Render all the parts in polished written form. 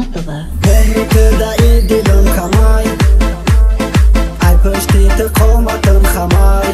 Matova. ای دلم کمای ای پشتیت قامتم خمای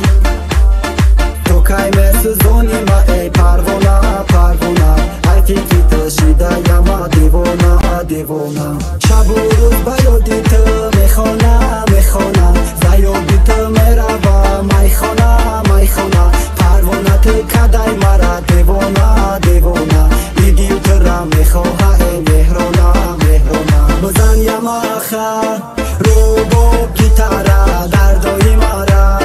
تو کای مسوزونی ما ای پروانه پروانه ای فکری تشیده یما دیوانه دیوانه شب و روز بیادی تو میخوانه میخوانه زیادی تو میروه میخوانه میخوانه پروانه تو کدای مرا دیوانه دیوانه ایدی تو را میخواه ای مهرانه مهرانه بزن یما آخر رو با گیتاره دردای مرا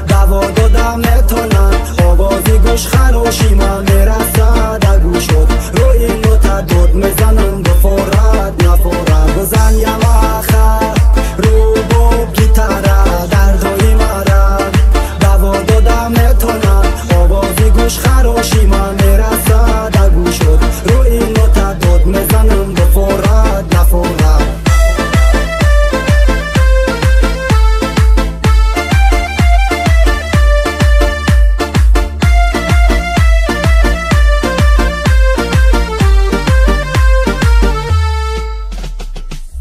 دوا دادم نتونم آوازی گوش خراشی من میرسه در گوشت روی نوت دود میزنم بفورد نفورد بزن یما آخر رو با گیتاره دردای مرا دوا دادم نتونم آوازی گوش خراشی من میرسه در گوشت روی نوت دود میزنم بفورد نفورد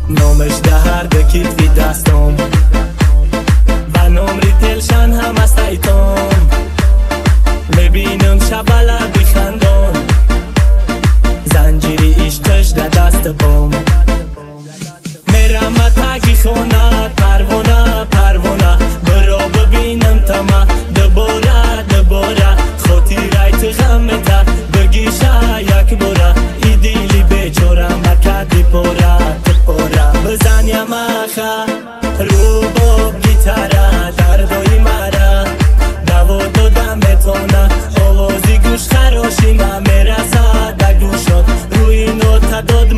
نامش دهر به کیفی دستم و نمری تلشن هم از تایتم میبینم شباله بیخندم زنجیری عشقش در دست بام میرم تاکی خونه پروانه پروانه برا ببینم تمه دوباره دوباره خاطی رایت غمته بگیشه یک بوره ای دیلی بیچاره مکدی پوره بزن یمخه رو با گیتاره دردای مرا دوا دادم بتونه آوازی گوش خراشی من میرسه در گوشت روی نوت داد